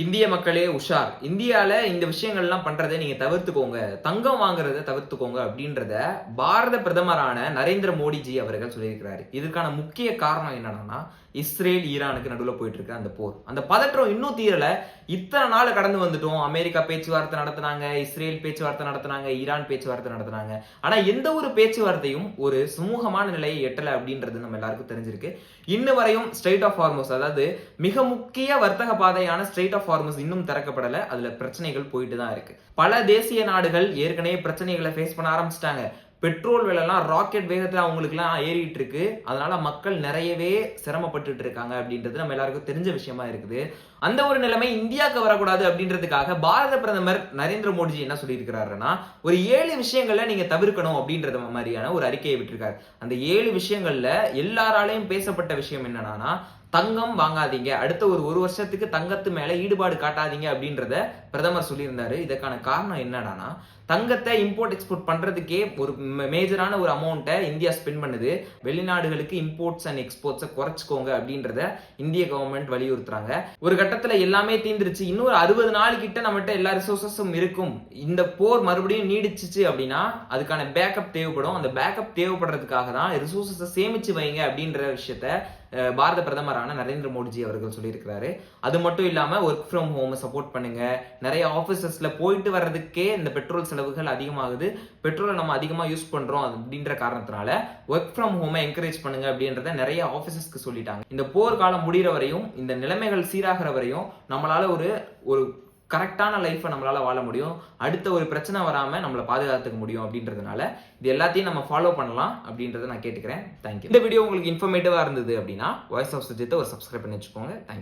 இந்திய மக்களே உஷார். இந்தியால இந்த விஷயங்கள்லாம் பண்றத நீங்க தவிர்த்துக்கோங்க. தங்கம் வாங்குறத தவிர்த்துக்கோங்க அப்படின்றத பாரத பிரதமரான நரேந்திர மோடிஜி அவர்கள் சொல்லியிருக்கிறாரு. இதற்கான முக்கிய காரணம் என்னன்னா, இஸ்ரேல், ஈரானுக்கு நடுவுல போயிட்டு இருக்க அந்த போர். அந்த பதற்றம் இன்னும் தீரல. இத்தன நாள் கடந்து வந்துட்டோம். அமெரிக்கா பேச்சுவார்த்தை நடத்துனாங்க, இஸ்ரேல் பேச்சுவார்த்தை நடத்துனாங்க, ஈரான் பேச்சுவார்த்தை நடத்துனாங்க. ஆனா எந்த ஒரு பேச்சுவார்த்தையும் ஒரு சுமூகமான நிலையை எட்டல அப்படின்றது நம்ம எல்லாருக்கும் தெரிஞ்சிருக்கு. இன்ன வரையும் ஸ்ட்ரெய்ட் ஆஃப் ஹார்முஸ், அதாவது மிக முக்கிய வர்த்தக பாதையான ஸ்ட்ரெய்ட் ஆஃப் ஹார்முஸ் இன்னும் திறக்கப்படல. அதுல பிரச்சனைகள் போயிட்டு தான் இருக்கு. பல தேசிய நாடுகள் ஏற்கனவே பிரச்சனைகளை ஃபேஸ் பண்ண ஆரம்பிச்சிட்டாங்க. பெட்ரோல் விலைலாம் ராக்கெட் வேகத்துல அவங்களுக்குலாம் ஏறிட்டு இருக்கு. அதனால மக்கள் நிறையவே சிரமப்பட்டுட்டு இருக்காங்க அப்படின்றது நம்ம எல்லாருக்கும் தெரிஞ்ச விஷயமா இருக்குது. அந்த ஒரு நிலைமை இந்தியாவுக்கு வரக்கூடாது அப்படின்றதுக்காக பாரத பிரதமர் நரேந்திர மோடிஜி என்ன சொல்லியிருக்கிறாருன்னா, ஒரு 7 விஷயங்கள்ல நீங்க தவிர்க்கணும் அப்படின்றது மாதிரியான ஒரு அறிக்கையை விட்டிருக்காரு. அந்த 7 விஷயங்கள்ல எல்லாராலையும் பேசப்பட்ட விஷயம் என்னன்னா, தங்கம் வாங்காதீங்க, அடுத்த ஒரு வருஷத்துக்கு தங்கத்து மேல ஈடுபாடு காட்டாதீங்க அப்படின்றத பிரதமர் சொல்லியிருந்தாரு. இதற்கான காரணம் என்னன்னா, தங்கத்தை இம்போர்ட் எக்ஸ்போர்ட் பண்றதுக்கே ஒரு மேஜரான ஒரு அமௌண்ட்டை இந்தியா ஸ்பெண்ட் பண்ணுது. வெளிநாடுகளுக்கு இம்போர்ட்ஸ் அண்ட் எக்ஸ்போர்ட்ஸை குறைச்சிக்கோங்க அப்படின்றத இந்திய கவர்மெண்ட் வலியுறுத்துறாங்க. ஒரு கட்டத்துல எல்லாமே தீந்துருச்சு, இன்னொரு 60 நாள் கிட்ட நம்மகிட்ட எல்லா ரிசோர்சஸும் இருக்கும். இந்த போர் மறுபடியும் நீடிச்சிச்சு அப்படின்னா அதுக்கான பேக்கப் தேவைப்படும். அந்த பேக்கப் தேவைப்படுறதுக்காக தான் ரிசோர்சஸை சேமிச்சு வைங்க அப்படின்ற விஷயத்த பாரத பிரதமரான நரேந்திர மோடிஜி அவர்கள் சொல்லியிருக்கிறாரு. அது மட்டும் இல்லாம ஒர்க் ஃப்ரம் ஹோம் சப்போர்ட் பண்ணுங்க. நிறைய ஆபீசஸ்ல போயிட்டு வர்றதுக்கே இந்த பெட்ரோல் செலவுகள் அதிகமாகுது. பெட்ரோலை நம்ம அதிகமா யூஸ் பண்றோம் அப்படின்ற காரணத்தினால ஒர்க் ஃப்ரம் ஹோமை என்கரேஜ் பண்ணுங்க அப்படின்றத நிறைய ஆபீசஸ்க்கு சொல்லிட்டாங்க. இந்த போர் காலம் முடிகிற வரையும், இந்த நிலைமைகள் சீராகிற வரையும் நம்மளால ஒரு கரெக்டான லைஃப்பை நம்மளால வாழ முடியும். அடுத்த ஒரு பிரச்சனை வராம நம்மளை பாதுகாத்துக்க முடியும் அப்படின்றதுனால இது எல்லாத்தையும் நம்ம ஃபாலோ பண்ணலாம் அப்படின்றத நான் கேட்டுக்கிறேன். தேங்க்யூ. இந்த வீடியோ உங்களுக்கு இன்ஃபர்மேட்டிவா இருந்தது அப்படின்னா வாய்ஸ் ஆஃப் சுஜித்தை ஒரு சப்ஸ்கிரைப் பண்ணி வச்சுக்கோங்க. தேங்க்யூ.